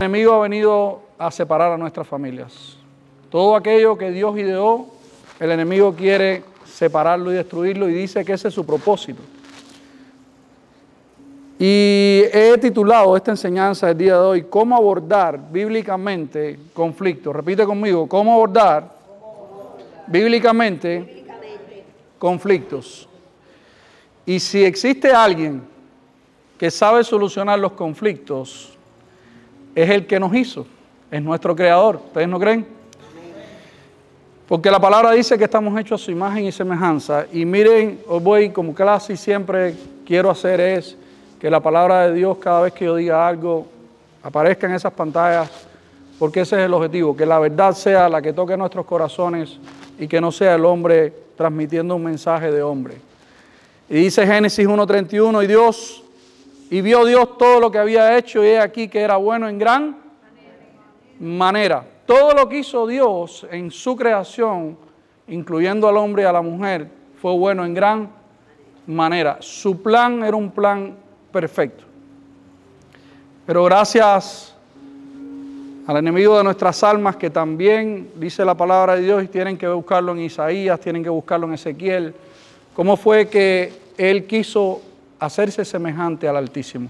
enemigo ha venido a separar a nuestras familias. Todo aquello que Dios ideó, el enemigo quiere separarlo y destruirlo, y dice que ese es su propósito. Y he titulado esta enseñanza del día de hoy, ¿cómo abordar bíblicamente conflictos? Repite conmigo, ¿cómo abordar bíblicamente conflictos? Y si existe alguien que sabe solucionar los conflictos, es el que nos hizo, es nuestro creador. ¿Ustedes no creen? Porque la palabra dice que estamos hechos a su imagen y semejanza. Y miren, hoy voy como clase y siempre quiero hacer es que la palabra de Dios, cada vez que yo diga algo, aparezca en esas pantallas, porque ese es el objetivo, que la verdad sea la que toque nuestros corazones y que no sea el hombre transmitiendo un mensaje de hombre. Y dice Génesis 1:31, y vio Dios todo lo que había hecho, y he aquí que era bueno en gran manera. Todo lo que hizo Dios en su creación, incluyendo al hombre y a la mujer, fue bueno en gran manera. Su plan era un plan perfecto. Pero gracias al enemigo de nuestras almas, que también dice la palabra de Dios, y tienen que buscarlo en Isaías, tienen que buscarlo en Ezequiel, cómo fue que él quiso hacerse semejante al Altísimo.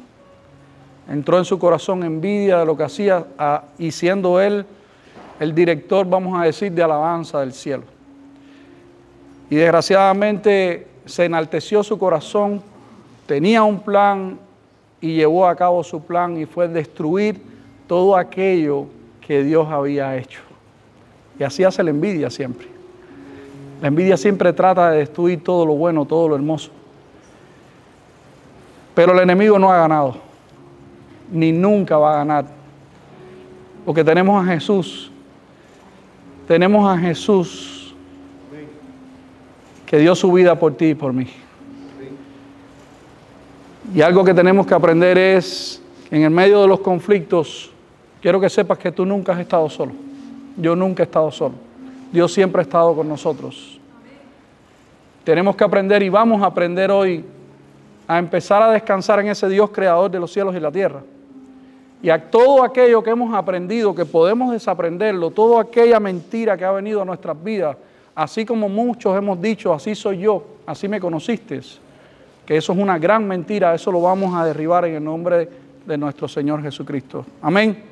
Entró en su corazón envidia de lo que hacía, y siendo él el director, vamos a decir, de alabanza del cielo. Y desgraciadamente se enalteció su corazón, tenía un plan y llevó a cabo su plan, y fue destruir todo aquello que Dios había hecho. Y así hace la envidia siempre. La envidia siempre trata de destruir todo lo bueno, todo lo hermoso. Pero el enemigo no ha ganado, ni nunca va a ganar, porque tenemos a Jesús. Tenemos a Jesús que dio su vida por ti y por mí. Y algo que tenemos que aprender es que en el medio de los conflictos, quiero que sepas que tú nunca has estado solo. Yo nunca he estado solo. Dios siempre ha estado con nosotros. Tenemos que aprender, y vamos a aprender hoy, a empezar a descansar en ese Dios creador de los cielos y la tierra. Y a todo aquello que hemos aprendido, que podemos desaprenderlo, toda aquella mentira que ha venido a nuestras vidas, así como muchos hemos dicho, así soy yo, así me conociste, que eso es una gran mentira, eso lo vamos a derribar en el nombre de nuestro Señor Jesucristo. Amén.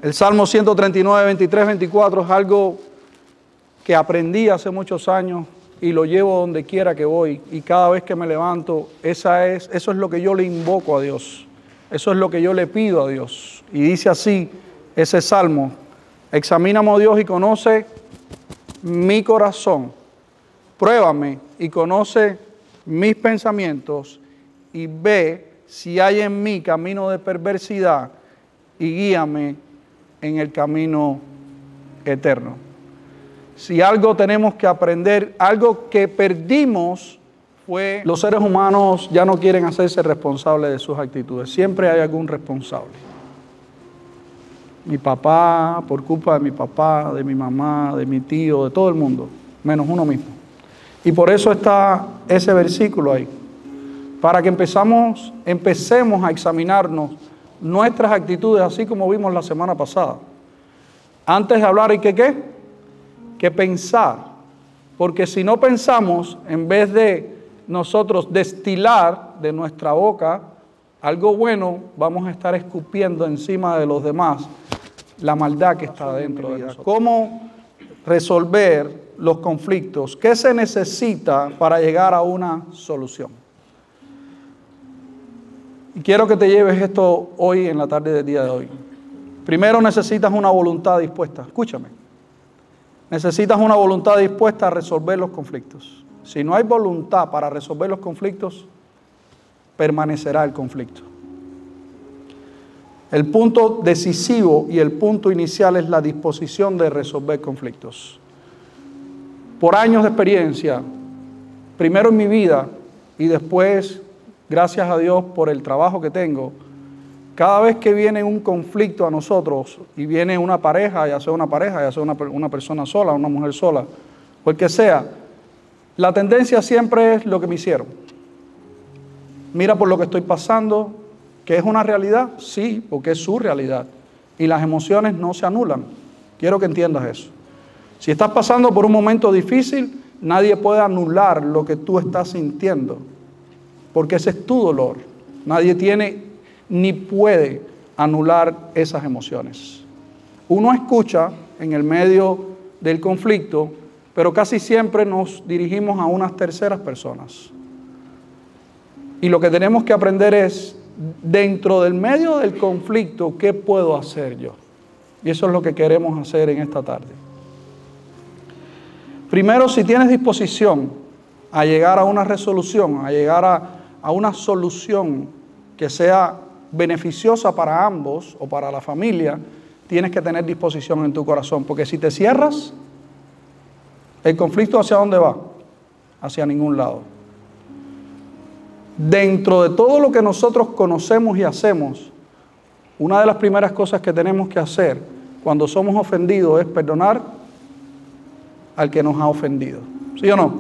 El Salmo 139, 23, 24 es algo que aprendí hace muchos años y lo llevo donde quiera que voy, y cada vez que me levanto, eso es lo que yo le invoco a Dios. Eso es lo que yo le pido a Dios. Y dice así ese salmo: examíname, oh Dios, y conoce mi corazón. Pruébame y conoce mis pensamientos, y ve si hay en mí camino de perversidad, y guíame en el camino eterno. Si algo tenemos que aprender, algo que perdimos, fue los seres humanos ya no quieren hacerse responsables de sus actitudes. Siempre hay algún responsable. Mi papá, por culpa de mi papá, de mi mamá, de mi tío, de todo el mundo, menos uno mismo. Y por eso está ese versículo ahí, para que empecemos a examinarnos nuestras actitudes, así como vimos la semana pasada. Antes de hablar hay que pensar, porque si no pensamos, en vez de nosotros destilar de nuestra boca algo bueno, vamos a estar escupiendo encima de los demás la maldad que está dentro de nosotros. ¿Cómo resolver los conflictos? ¿Qué se necesita para llegar a una solución? Y quiero que te lleves esto hoy, en la tarde del día de hoy. Primero necesitas una voluntad dispuesta. Escúchame. Necesitas una voluntad dispuesta a resolver los conflictos. Si no hay voluntad para resolver los conflictos, permanecerá el conflicto. El punto decisivo y el punto inicial es la disposición de resolver conflictos. Por años de experiencia, primero en mi vida y después, gracias a Dios por el trabajo que tengo, cada vez que viene un conflicto a nosotros y viene una pareja, ya sea una persona sola, una mujer sola, o el que sea, la tendencia siempre es lo que me hicieron. Mira por lo que estoy pasando, ¿Que es una realidad? Sí, porque es su realidad. Y las emociones no se anulan. Quiero que entiendas eso. Si estás pasando por un momento difícil, nadie puede anular lo que tú estás sintiendo, porque ese es tu dolor. Nadie tiene ni puede anular esas emociones. Uno escucha en el medio del conflicto, pero casi siempre nos dirigimos a unas terceras personas. Y lo que tenemos que aprender es, dentro del medio del conflicto, ¿qué puedo hacer yo? Y eso es lo que queremos hacer en esta tarde. Primero, si tienes disposición a llegar a una resolución, a llegar a una solución que sea beneficiosa para ambos o para la familia, tienes que tener disposición en tu corazón, porque si te cierras, el conflicto ¿hacia dónde va? Hacia ningún lado. Dentro de todo lo que nosotros conocemos y hacemos, una de las primeras cosas que tenemos que hacer cuando somos ofendidos es perdonar al que nos ha ofendido. ¿Sí o no?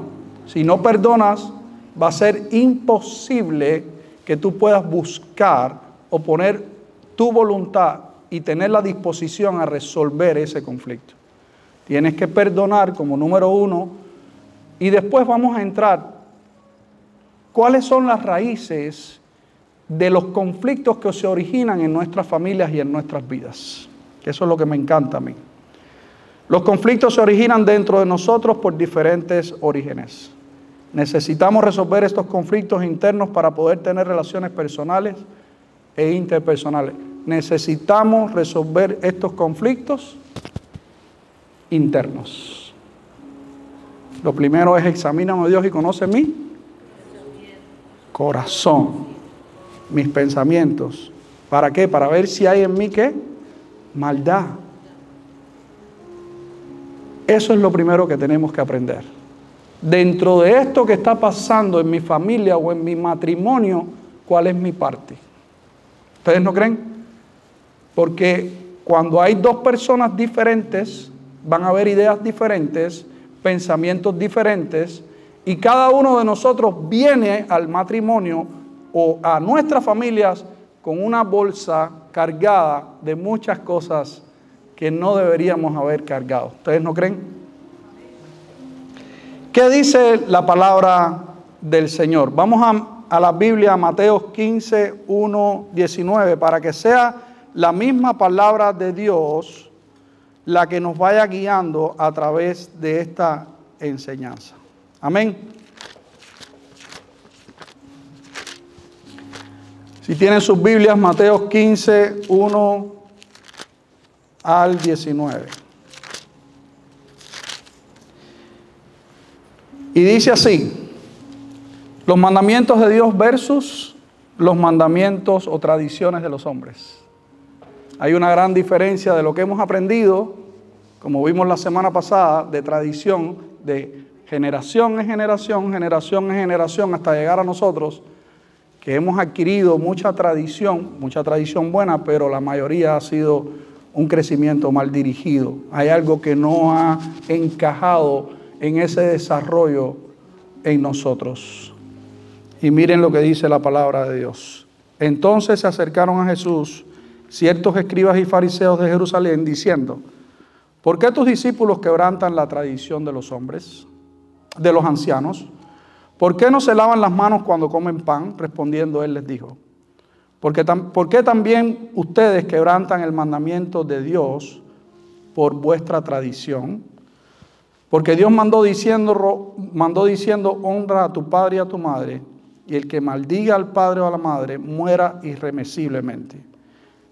Si no perdonas, va a ser imposible que tú puedas buscar o poner tu voluntad y tener la disposición a resolver ese conflicto. Tienes que perdonar como número uno y después vamos a entrar. ¿Cuáles son las raíces de los conflictos que se originan en nuestras familias y en nuestras vidas? Que eso es lo que me encanta a mí. Los conflictos se originan dentro de nosotros por diferentes orígenes. Necesitamos resolver estos conflictos internos para poder tener relaciones personales e interpersonales. Necesitamos resolver estos conflictos internos. Lo primero es: examíname, Dios, y conoce mi corazón, mis pensamientos. ¿Para qué? Para ver si hay en mí, ¿qué? Maldad. Eso es lo primero que tenemos que aprender. Dentro de esto que está pasando en mi familia o en mi matrimonio, ¿cuál es mi parte? ¿Ustedes no creen? Porque cuando hay dos personas diferentes, van a haber ideas diferentes, pensamientos diferentes, y cada uno de nosotros viene al matrimonio o a nuestras familias con una bolsa cargada de muchas cosas que no deberíamos haber cargado. ¿Ustedes no creen? ¿Qué dice la palabra del Señor? Vamos a la Biblia, Mateo 15, 1, 19, para que sea la misma palabra de Dios la que nos vaya guiando a través de esta enseñanza. Amén. Si tienen sus Biblias, Mateo 15, 1 al 19. Y dice así: los mandamientos de Dios versus los mandamientos o tradiciones de los hombres. Hay una gran diferencia de lo que hemos aprendido, como vimos la semana pasada, de tradición, de generación en generación, generación en generación, hasta llegar a nosotros, que hemos adquirido mucha tradición buena, pero la mayoría ha sido un crecimiento mal dirigido. Hay algo que no ha encajado en ese desarrollo en nosotros. Y miren lo que dice la palabra de Dios. Entonces se acercaron a Jesús ciertos escribas y fariseos de Jerusalén, diciendo: ¿por qué tus discípulos quebrantan la tradición de los hombres, de los ancianos? ¿Por qué no se lavan las manos cuando comen pan? Respondiendo él les dijo: ¿por qué también ustedes quebrantan el mandamiento de Dios por vuestra tradición? Porque Dios mandó diciendo, honra a tu padre y a tu madre, y el que maldiga al padre o a la madre muera irremisiblemente.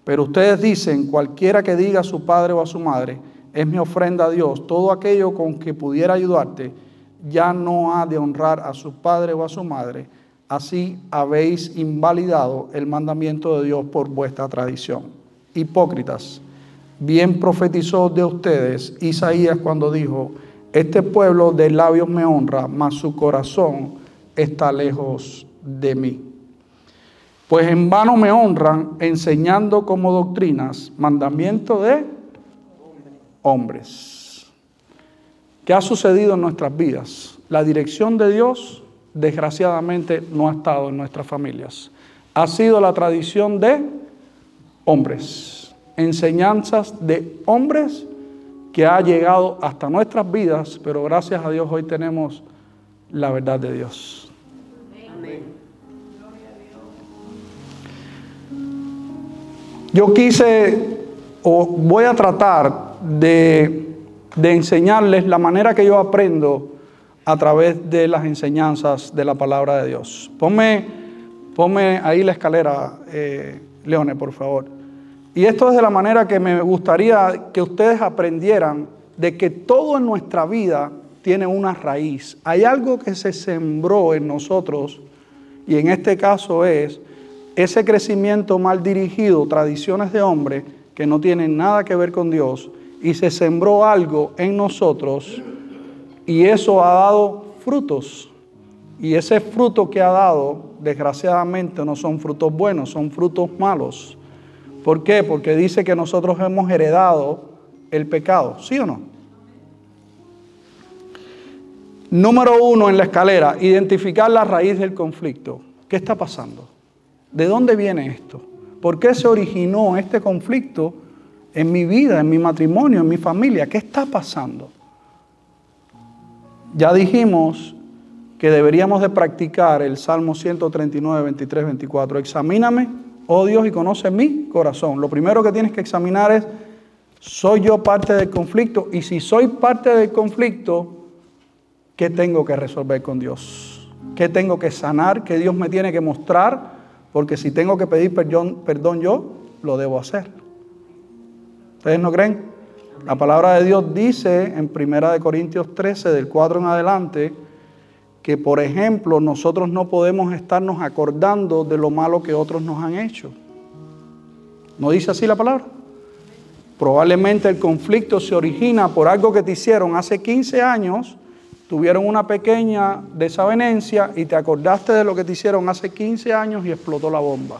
Pero ustedes dicen: cualquiera que diga a su padre o a su madre, es mi ofrenda a Dios, todo aquello con que pudiera ayudarte, ya no ha de honrar a su padre o a su madre. Así habéis invalidado el mandamiento de Dios por vuestra tradición. Hipócritas, bien profetizó de ustedes Isaías cuando dijo: este pueblo de labios me honra, mas su corazón está lejos de mí. Pues en vano me honran, enseñando como doctrinas mandamiento de hombres. ¿Qué ha sucedido en nuestras vidas? La dirección de Dios, desgraciadamente, no ha estado en nuestras familias. ha sido la tradición de hombres, enseñanzas de hombres que ha llegado hasta nuestras vidas, pero gracias a Dios hoy tenemos la verdad de Dios. Amén. Yo voy a tratar de enseñarles la manera que yo aprendo a través de las enseñanzas de la palabra de Dios. Ponme ahí la escalera, Leone, por favor. Y esto es de la manera que me gustaría que ustedes aprendieran de que todo en nuestra vida tiene una raíz. Hay algo que se sembró en nosotros, y en este caso es ese crecimiento mal dirigido, tradiciones de hombre que no tienen nada que ver con Dios, y se sembró algo en nosotros, y eso ha dado frutos. Y ese fruto que ha dado, desgraciadamente, no son frutos buenos, son frutos malos. ¿Por qué? Porque dice que nosotros hemos heredado el pecado, ¿sí o no? Número 1 en la escalera, identificar la raíz del conflicto. ¿Qué está pasando? ¿De dónde viene esto? ¿Por qué se originó este conflicto en mi vida, en mi matrimonio, en mi familia? ¿Qué está pasando? Ya dijimos que deberíamos de practicar el Salmo 139, 23, 24. Examíname, oh Dios, y conoce mi corazón. Lo primero que tienes que examinar es, ¿soy yo parte del conflicto? Y si soy parte del conflicto, ¿qué tengo que resolver con Dios? ¿Qué tengo que sanar? ¿Qué Dios me tiene que mostrar? Porque si tengo que pedir perdón yo, lo debo hacer. ¿Ustedes no creen? La palabra de Dios dice en 1 Corintios 13, del 4 en adelante, que por ejemplo nosotros no podemos estarnos acordando de lo malo que otros nos han hecho. ¿No dice así la palabra? Probablemente el conflicto se origina por algo que te hicieron hace 15 años, tuvieron una pequeña desavenencia y te acordaste de lo que te hicieron hace 15 años y explotó la bomba.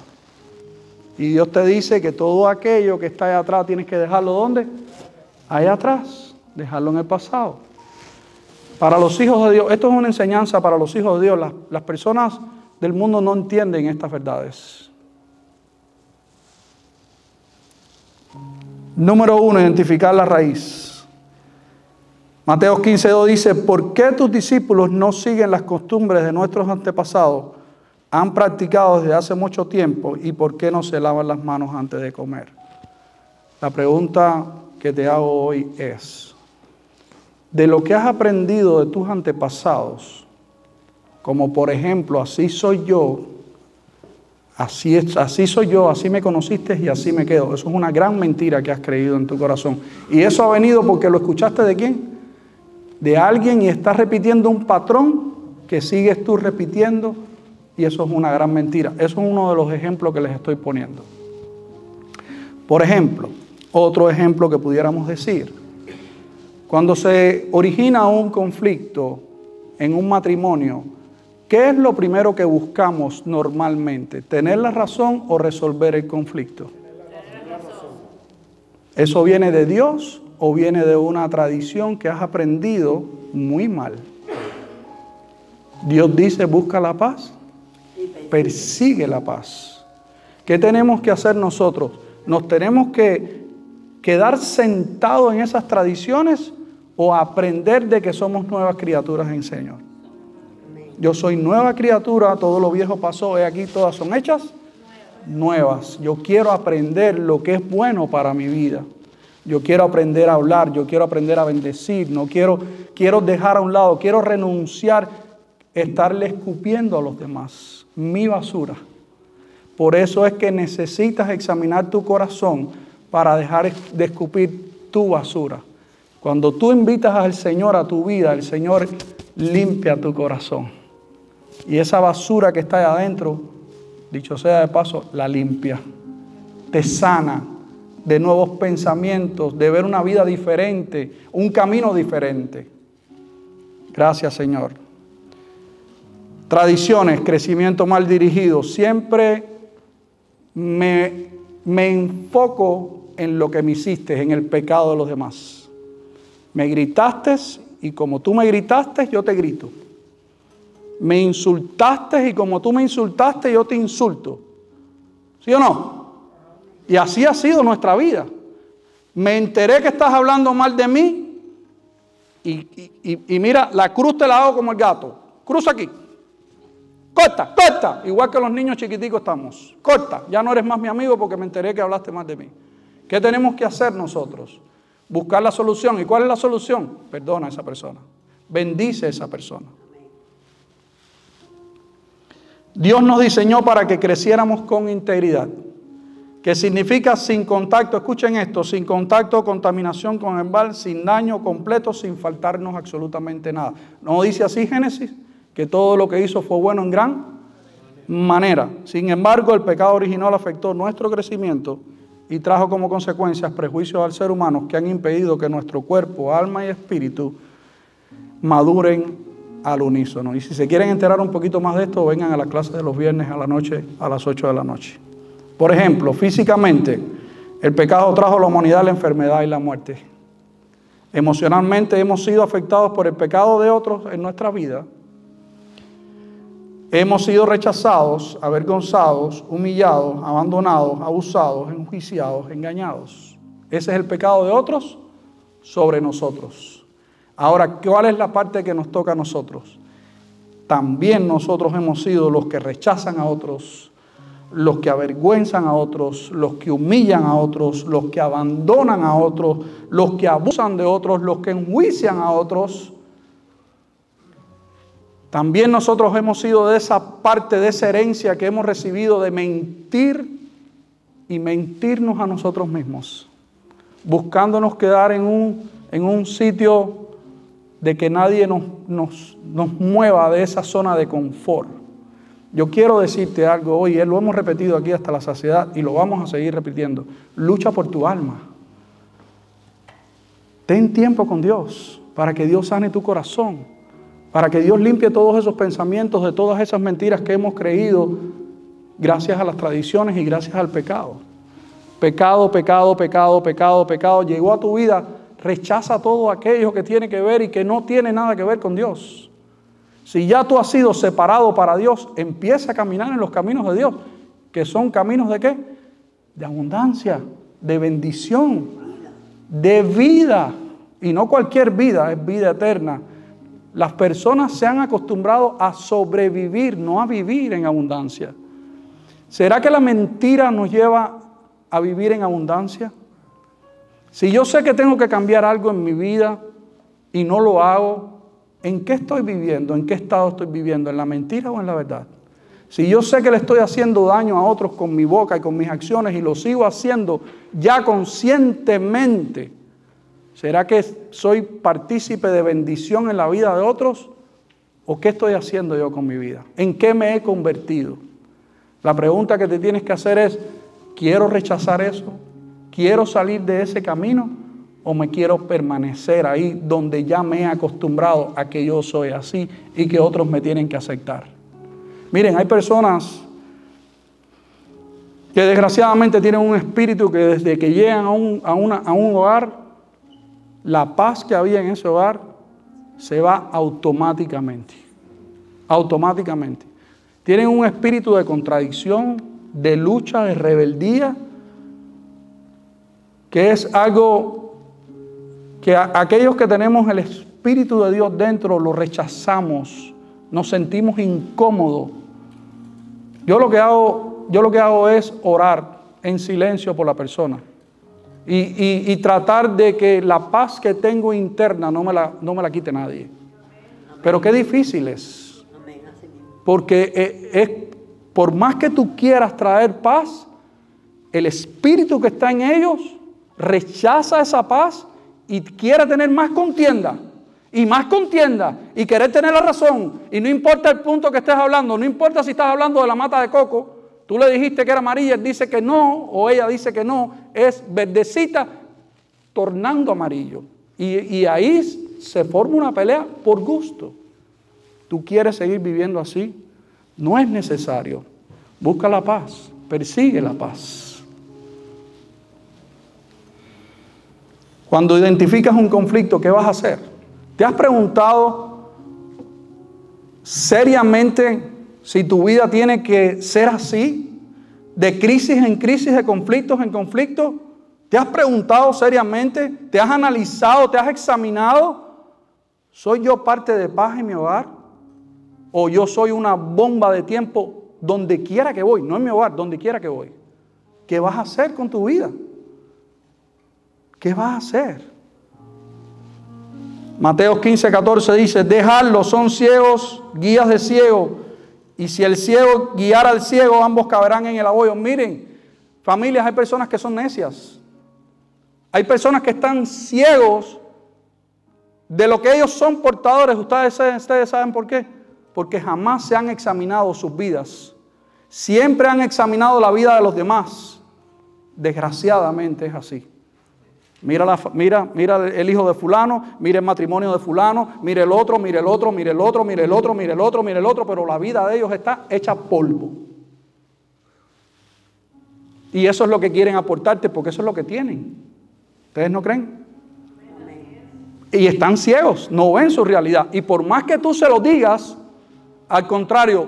Y Dios te dice que todo aquello que está allá atrás tienes que dejarlo ¿dónde? Allá atrás, dejarlo en el pasado. Para los hijos de Dios, esto es una enseñanza para los hijos de Dios. Las personas del mundo no entienden estas verdades. Número 1, identificar la raíz. Mateo 15:2 dice, ¿por qué tus discípulos no siguen las costumbres de nuestros antepasados? Han practicado desde hace mucho tiempo, ¿y por qué no se lavan las manos antes de comer? La pregunta que te hago hoy es, de lo que has aprendido de tus antepasados, como por ejemplo, así soy yo, así soy yo, así me conociste y así me quedo. Eso es una gran mentira que has creído en tu corazón. Y eso ha venido porque lo escuchaste ¿de quién? De alguien, y estás repitiendo un patrón que sigues tú repitiendo, y eso es una gran mentira. Eso es uno de los ejemplos que les estoy poniendo. Por ejemplo, otro ejemplo que pudiéramos decir, cuando se origina un conflicto en un matrimonio, ¿qué es lo primero que buscamos normalmente? ¿Tener la razón o resolver el conflicto? Tener la razón. ¿Eso viene de Dios o viene de una tradición que has aprendido muy mal? Dios dice, busca la paz, persigue la paz. ¿Qué tenemos que hacer nosotros? ¿Nos tenemos que quedar sentados en esas tradiciones o aprender de que somos nuevas criaturas en el Señor? Yo soy nueva criatura, todo lo viejo pasó, aquí todas son hechas nuevas. Yo quiero aprender lo que es bueno para mi vida. Yo quiero aprender a hablar, yo quiero aprender a bendecir, quiero dejar a un lado, quiero renunciar, estarle escupiendo a los demás, mi basura. Por eso es que necesitas examinar tu corazón para dejar de escupir tu basura. Cuando tú invitas al Señor a tu vida, el Señor limpia tu corazón. Y esa basura que está ahí adentro, dicho sea de paso, la limpia. Te sana de nuevos pensamientos, de ver una vida diferente, un camino diferente. Gracias, Señor. Tradiciones, crecimiento mal dirigido. Siempre me enfoco en lo que me hiciste, en el pecado de los demás. Me gritaste y como tú me gritaste, yo te grito. Me insultaste y como tú me insultaste, yo te insulto. ¿Sí o no? Y así ha sido nuestra vida. Me enteré que estás hablando mal de mí y mira, la cruz te la hago como el gato. Cruza aquí. Corta, corta. Igual que los niños chiquiticos estamos. Corta. Ya no eres más mi amigo porque me enteré que hablaste mal de mí. ¿Qué tenemos que hacer nosotros? Buscar la solución. ¿Y cuál es la solución? Perdona a esa persona. Bendice a esa persona. Dios nos diseñó para que creciéramos con integridad. Que significa sin contacto, escuchen esto, sin contacto, contaminación con el mal, sin daño completo, sin faltarnos absolutamente nada. ¿No dice así Génesis? Que todo lo que hizo fue bueno en gran manera. Sin embargo, el pecado original afectó nuestro crecimiento y trajo como consecuencias prejuicios al ser humano que han impedido que nuestro cuerpo, alma y espíritu maduren al unísono. Y si se quieren enterar un poquito más de esto, vengan a la clase de los viernes a la noche, a las 8 de la noche. Por ejemplo, físicamente, el pecado trajo a la humanidad la enfermedad y la muerte. Emocionalmente hemos sido afectados por el pecado de otros en nuestra vida. Hemos sido rechazados, avergonzados, humillados, abandonados, abusados, enjuiciados, engañados. Ese es el pecado de otros sobre nosotros. Ahora, ¿cuál es la parte que nos toca a nosotros? También nosotros hemos sido los que rechazan a otros, los que avergüenzan a otros, los que humillan a otros, los que abandonan a otros, los que abusan de otros, los que enjuician a otros. También nosotros hemos sido de esa parte, de esa herencia que hemos recibido de mentir y mentirnos a nosotros mismos, buscándonos quedar en un sitio de que nadie nos mueva de esa zona de confort. Yo quiero decirte algo hoy, lo hemos repetido aquí hasta la saciedad y lo vamos a seguir repitiendo. Lucha por tu alma. Ten tiempo con Dios para que Dios sane tu corazón, para que Dios limpie todos esos pensamientos de todas esas mentiras que hemos creído gracias a las tradiciones y gracias al pecado. Pecado, pecado, pecado, pecado, pecado. Llegó a tu vida, rechaza todo aquello que tiene que ver y que no tiene nada que ver con Dios. Si ya tú has sido separado para Dios, empieza a caminar en los caminos de Dios, que son caminos de ¿qué? De abundancia, de bendición, de vida. Y no cualquier vida, es vida eterna. Las personas se han acostumbrado a sobrevivir, no a vivir en abundancia. ¿Será que la mentira nos lleva a vivir en abundancia? Si yo sé que tengo que cambiar algo en mi vida y no lo hago, ¿en qué estoy viviendo? ¿En qué estado estoy viviendo? ¿En la mentira o en la verdad? Si yo sé que le estoy haciendo daño a otros con mi boca y con mis acciones y lo sigo haciendo ya conscientemente, ¿será que soy partícipe de bendición en la vida de otros? ¿O qué estoy haciendo yo con mi vida? ¿En qué me he convertido? La pregunta que te tienes que hacer es, ¿quiero rechazar eso? ¿Quiero salir de ese camino? ¿O me quiero permanecer ahí donde ya me he acostumbrado a que yo soy así y que otros me tienen que aceptar? Miren, hay personas que desgraciadamente tienen un espíritu que desde que llegan a un hogar, la paz que había en ese hogar se va automáticamente. Automáticamente. Tienen un espíritu de contradicción, de lucha, de rebeldía, que es algo que aquellos que tenemos el Espíritu de Dios dentro lo rechazamos, nos sentimos incómodos. Yo lo que hago es orar en silencio por la persona y tratar de que la paz que tengo interna no me la quite nadie. Pero qué difícil es, porque por más que tú quieras traer paz, el espíritu que está en ellos rechaza esa paz y quiere tener más contienda y querer tener la razón. Y no importa el punto que estés hablando, no importa si estás hablando de la mata de coco, tú le dijiste que era amarilla, él dice que no, o ella dice que no, es verdecita tornando amarillo. Y ahí se forma una pelea por gusto. ¿Tú quieres seguir viviendo así? No es necesario. Busca la paz, persigue la paz. Cuando identificas un conflicto, ¿qué vas a hacer? ¿Te has preguntado seriamente si tu vida tiene que ser así? de crisis en crisis, de conflictos en conflictos? ¿Te has preguntado seriamente? ¿Te has analizado? ¿Te has examinado? ¿Soy yo parte de paz en mi hogar? ¿O yo soy una bomba de tiempo donde quiera que voy? No en mi hogar, donde quiera que voy. ¿Qué vas a hacer con tu vida? ¿Qué vas a hacer? Mateo 15:14 dice, dejadlos, son ciegos, guías de ciego. Y si el ciego guiara al ciego, ambos caberán en el hoyo. Miren, familias, hay personas que son necias. Hay personas que están ciegos de lo que ellos son portadores. Ustedes saben por qué. Porque jamás se han examinado sus vidas. Siempre han examinado la vida de los demás. Desgraciadamente es así. Mira el hijo de fulano, mira el matrimonio de fulano, mira el otro, mira el otro, mira el otro, mira el otro, mira el otro, mira el otro, pero la vida de ellos está hecha polvo. Y eso es lo que quieren aportarte porque eso es lo que tienen. ¿Ustedes no creen? Y están ciegos, no ven su realidad. Y por más que tú se lo digas, al contrario,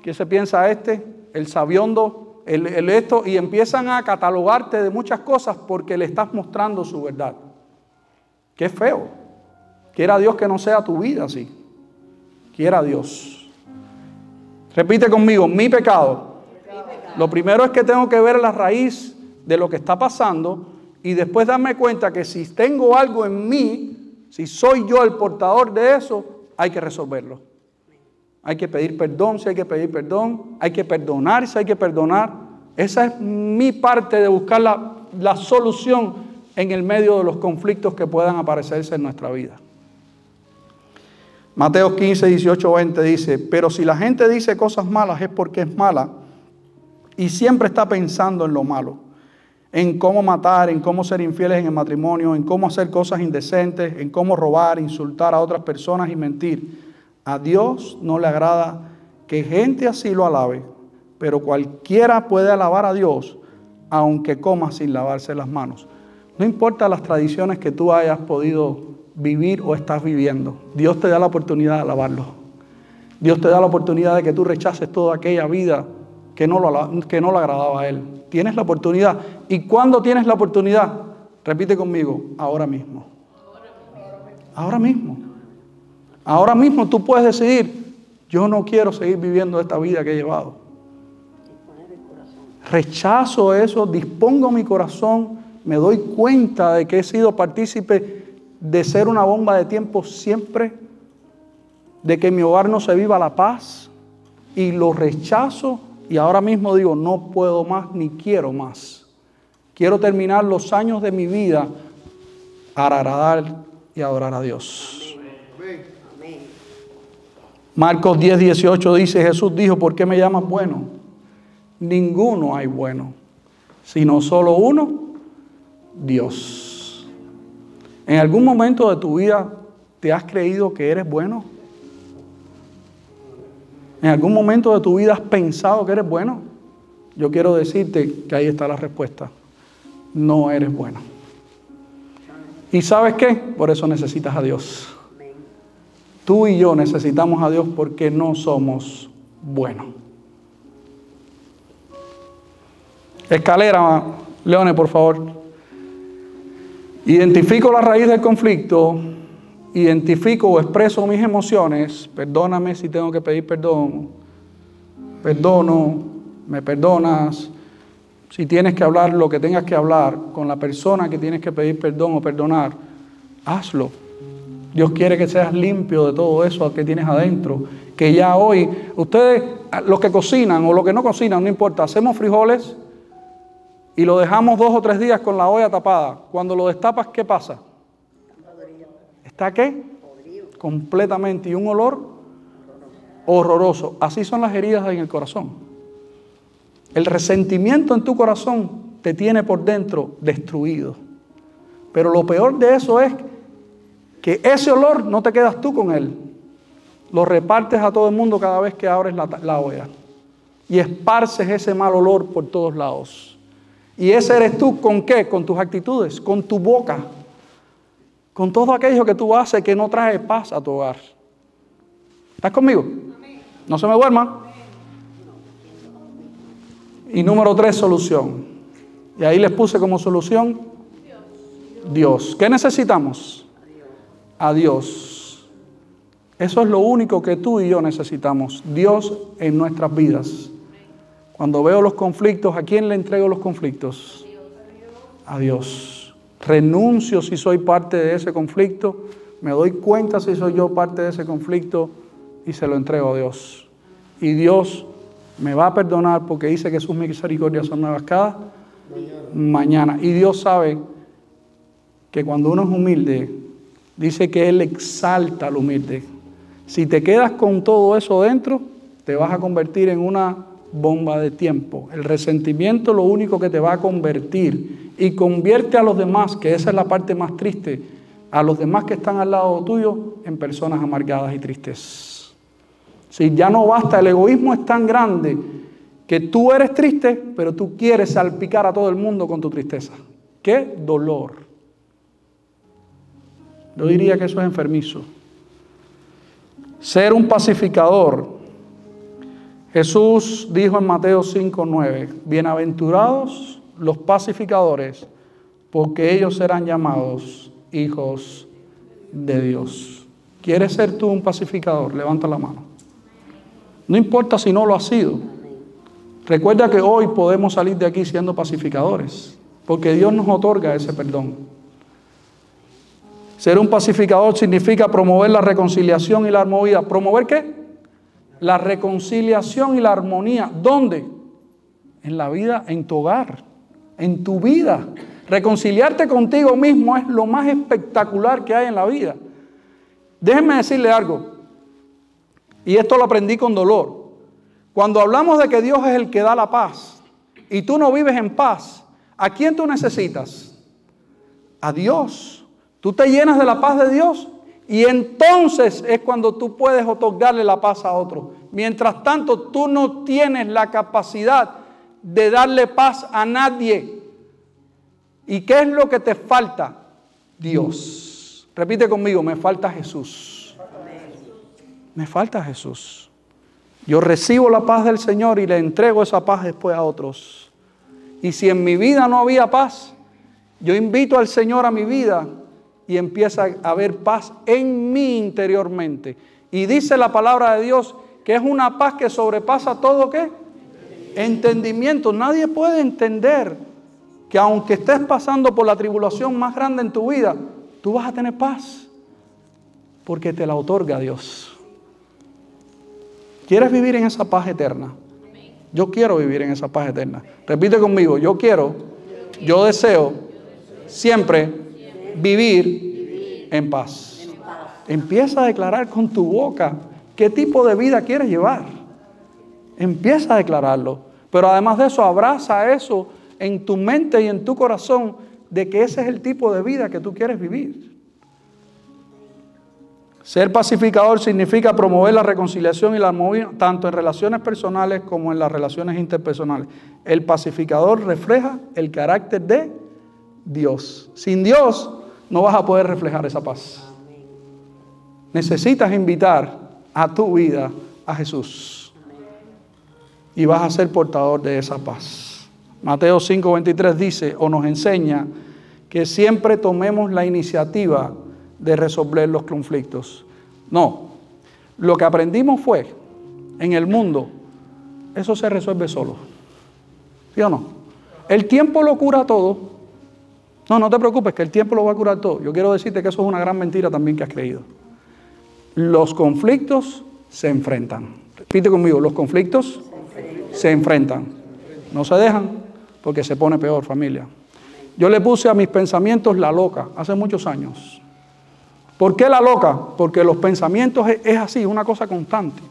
¿qué se piensa este? El sabiondo, el esto, y empiezan a catalogarte de muchas cosas porque le estás mostrando su verdad. Qué feo. Quiera Dios que no sea tu vida así. Quiera Dios. Repite conmigo, mi pecado. Lo primero es que tengo que ver la raíz de lo que está pasando y después darme cuenta que si tengo algo en mí, si soy yo el portador de eso, hay que resolverlo. Hay que pedir perdón si hay que pedir perdón, hay que perdonar si hay que perdonar. Esa es mi parte de buscar la solución en el medio de los conflictos que puedan aparecerse en nuestra vida. Mateo 15, 18, 20 dice, pero si la gente dice cosas malas es porque es mala y siempre está pensando en lo malo. En cómo matar, en cómo ser infieles en el matrimonio, en cómo hacer cosas indecentes, en cómo robar, insultar a otras personas y mentir. A Dios no le agrada que gente así lo alabe, pero cualquiera puede alabar a Dios, aunque coma sin lavarse las manos. No importa las tradiciones que tú hayas podido vivir o estás viviendo, Dios te da la oportunidad de alabarlo. Dios te da la oportunidad de que tú rechaces toda aquella vida que no le agradaba a Él. Tienes la oportunidad. ¿Y cuándo tienes la oportunidad? Repite conmigo, ahora mismo. Ahora mismo. Ahora mismo tú puedes decidir, yo no quiero seguir viviendo esta vida que he llevado. Rechazo eso, dispongo mi corazón, me doy cuenta de que he sido partícipe de ser una bomba de tiempo siempre, de que en mi hogar no se viva la paz, y lo rechazo. Y ahora mismo digo, no puedo más ni quiero más. Quiero terminar los años de mi vida para agradar y adorar a Dios. Amén. Marcos 10, 18 dice, Jesús dijo, ¿por qué me llamas bueno? Ninguno hay bueno, sino solo uno, Dios. ¿En algún momento de tu vida te has creído que eres bueno? ¿En algún momento de tu vida has pensado que eres bueno? Yo quiero decirte que ahí está la respuesta. No eres bueno. ¿Y sabes qué? Por eso necesitas a Dios. Tú y yo necesitamos a Dios porque no somos buenos. Escalera, Leone, por favor. Identifico la raíz del conflicto. Identifico o expreso mis emociones, perdóname si tengo que pedir perdón, perdono, me perdonas, si tienes que hablar lo que tengas que hablar con la persona que tienes que pedir perdón o perdonar, hazlo. Dios quiere que seas limpio de todo eso que tienes adentro, que ya hoy, ustedes, los que cocinan o los que no cocinan, no importa, hacemos frijoles y lo dejamos 2 o 3 días con la olla tapada. Cuando lo destapas, ¿qué pasa? ¿Está qué? Completamente. Y un olor horroroso. Así son las heridas en el corazón. El resentimiento en tu corazón te tiene por dentro destruido. Pero lo peor de eso es que ese olor no te quedas tú con él. Lo repartes a todo el mundo cada vez que abres la olla. Y esparces ese mal olor por todos lados. ¿Y ese eres tú con qué? Con tus actitudes, con tu boca. Con todo aquello que tú haces que no trae paz a tu hogar. ¿Estás conmigo? No se me duerma. Y número 3, solución. Y ahí les puse como solución Dios. ¿Qué necesitamos? A Dios. Eso es lo único que tú y yo necesitamos. Dios en nuestras vidas. Cuando veo los conflictos, ¿a quién le entrego los conflictos? A Dios. Renuncio si soy parte de ese conflicto. Me doy cuenta si soy yo parte de ese conflicto y se lo entrego a Dios. Y Dios me va a perdonar porque dice que sus misericordias son nuevas cada mañana. Y Dios sabe que cuando uno es humilde, dice que Él exalta al humilde. Si te quedas con todo eso dentro, te vas a convertir en una bomba de tiempo. El resentimiento lo único que te va a convertir y convierte a los demás, que esa es la parte más triste, a los demás que están al lado tuyo en personas amargadas y tristes. Si ya no basta, el egoísmo es tan grande que tú eres triste, pero tú quieres salpicar a todo el mundo con tu tristeza. ¡Qué dolor! Yo diría que eso es enfermizo. Ser un pacificador. Jesús dijo en Mateo 5:9, bienaventurados los pacificadores, porque ellos serán llamados hijos de Dios. ¿Quieres ser tú un pacificador? Levanta la mano. No importa si no lo has sido. Recuerda que hoy podemos salir de aquí siendo pacificadores, porque Dios nos otorga ese perdón. Ser un pacificador significa promover la reconciliación y la armonía. ¿Promover qué? La reconciliación y la armonía. ¿Dónde? En la vida, en tu hogar, en tu vida. Reconciliarte contigo mismo es lo más espectacular que hay en la vida. Déjenme decirle algo, y esto lo aprendí con dolor. Cuando hablamos de que Dios es el que da la paz, y tú no vives en paz, ¿a quién tú necesitas? A Dios. Tú te llenas de la paz de Dios y entonces es cuando tú puedes otorgarle la paz a otro. Mientras tanto, tú no tienes la capacidad de darle paz a nadie. ¿Y qué es lo que te falta? Dios. Repite conmigo, me falta Jesús. Me falta Jesús. Yo recibo la paz del Señor y le entrego esa paz después a otros. Y si en mi vida no había paz, yo invito al Señor a mi vida y empieza a haber paz en mí interiormente. Y dice la palabra de Dios que es una paz que sobrepasa todo ¿qué? Entendimiento. Nadie puede entender que aunque estés pasando por la tribulación más grande en tu vida, tú vas a tener paz porque te la otorga Dios. ¿Quieres vivir en esa paz eterna? Yo quiero vivir en esa paz eterna. Repite conmigo, yo deseo siempre vivir en paz. Empieza a declarar con tu boca qué tipo de vida quieres llevar. Empieza a declararlo. Pero además de eso, abraza eso en tu mente y en tu corazón de que ese es el tipo de vida que tú quieres vivir. Ser pacificador significa promover la reconciliación y la armonía tanto en relaciones personales como en las relaciones interpersonales. El pacificador refleja el carácter de Dios. Sin Dios no vas a poder reflejar esa paz. Necesitas invitar a tu vida a Jesús y vas a ser portador de esa paz. Mateo 5:23 dice o nos enseña que siempre tomemos la iniciativa de resolver los conflictos. No, lo que aprendimos fue en el mundo, eso se resuelve solo. ¿Sí o no? El tiempo lo cura todo. No te preocupes, que el tiempo lo va a curar todo. Yo quiero decirte que eso es una gran mentira también que has creído. Los conflictos se enfrentan. Repite conmigo, los conflictos se enfrentan. No se dejan porque se pone peor, familia. Yo le puse a mis pensamientos la loca hace muchos años. ¿Por qué la loca? Porque los pensamientos es así, una cosa constante.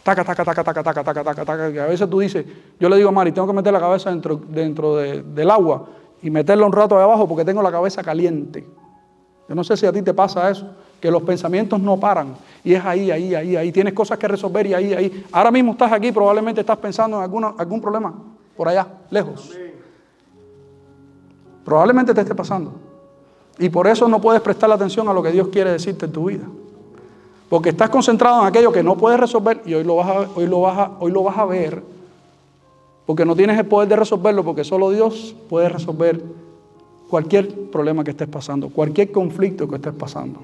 Taca, taca, taca, taca, taca, taca, taca, taca. Que a veces tú dices, yo le digo a Mari, tengo que meter la cabeza dentro del agua y meterla un rato de abajo porque tengo la cabeza caliente. Yo no sé si a ti te pasa eso, que los pensamientos no paran. Y es ahí. Tienes cosas que resolver y ahí. Ahora mismo estás aquí, probablemente estás pensando en algún problema por allá, lejos. Probablemente te esté pasando. Y por eso no puedes prestar atención a lo que Dios quiere decirte en tu vida. Porque estás concentrado en aquello que no puedes resolver y hoy lo vas a ver Porque no tienes el poder de resolverlo, porque solo Dios puede resolver cualquier problema que estés pasando, cualquier conflicto que estés pasando.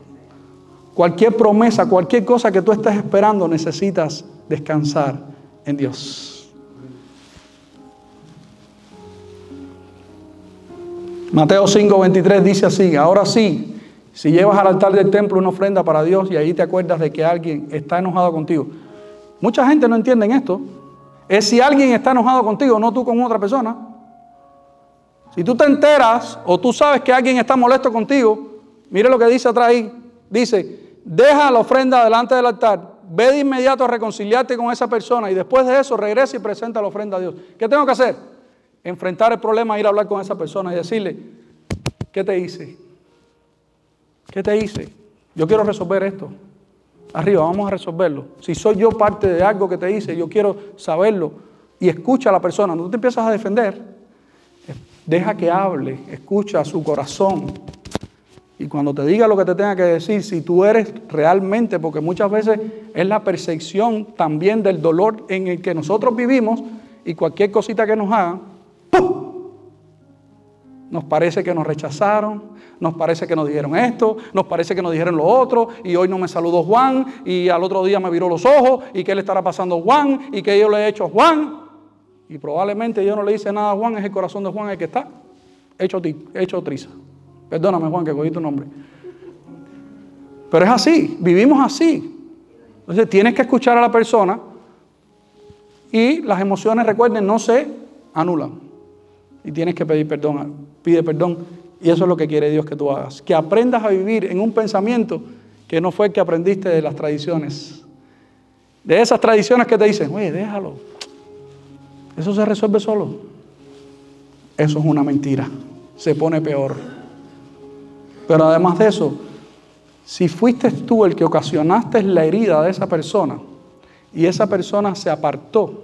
Cualquier promesa, cualquier cosa que tú estés esperando, necesitas descansar en Dios. Mateo 5:23 dice así: ahora sí, si llevas al altar del templo una ofrenda para Dios y ahí te acuerdas de que alguien está enojado contigo. Mucha gente no entiende esto. Es si alguien está enojado contigo, no tú con otra persona. Si tú te enteras o tú sabes que alguien está molesto contigo, mire lo que dice atrás ahí. Dice: deja la ofrenda delante del altar, ve de inmediato a reconciliarte con esa persona y después de eso regresa y presenta la ofrenda a Dios. ¿Qué tengo que hacer? Enfrentar el problema, ir a hablar con esa persona y decirle: ¿qué te hice? ¿Qué te hice? Yo quiero resolver esto. Arriba, vamos a resolverlo. Si soy yo parte de algo que te hice, yo quiero saberlo. Y escucha a la persona, no te empiezas a defender. Deja que hable, escucha su corazón. Y cuando te diga lo que te tenga que decir, si tú eres realmente, porque muchas veces es la percepción también del dolor en el que nosotros vivimos, y cualquier cosita que nos hagan, ¡pum!, nos parece que nos rechazaron, nos parece que nos dijeron esto, nos parece que nos dijeron lo otro, y hoy no me saludó Juan, y al otro día me viró los ojos, y qué le estará pasando a Juan, y qué yo le he hecho a Juan. Y probablemente yo no le hice nada a Juan, es el corazón de Juan el que está hecho triza. Perdóname, Juan, que cogí tu nombre. Pero es así, vivimos así. Entonces tienes que escuchar a la persona y las emociones, recuerden, no se anulan. Y tienes que pedir perdón, pide perdón. Y eso es lo que quiere Dios que tú hagas. Que aprendas a vivir en un pensamiento que no fue el que aprendiste de las tradiciones. De esas tradiciones que te dicen: oye, déjalo. Eso se resuelve solo. Eso es una mentira. Se pone peor. Pero además de eso, si fuiste tú el que ocasionaste la herida de esa persona y esa persona se apartó,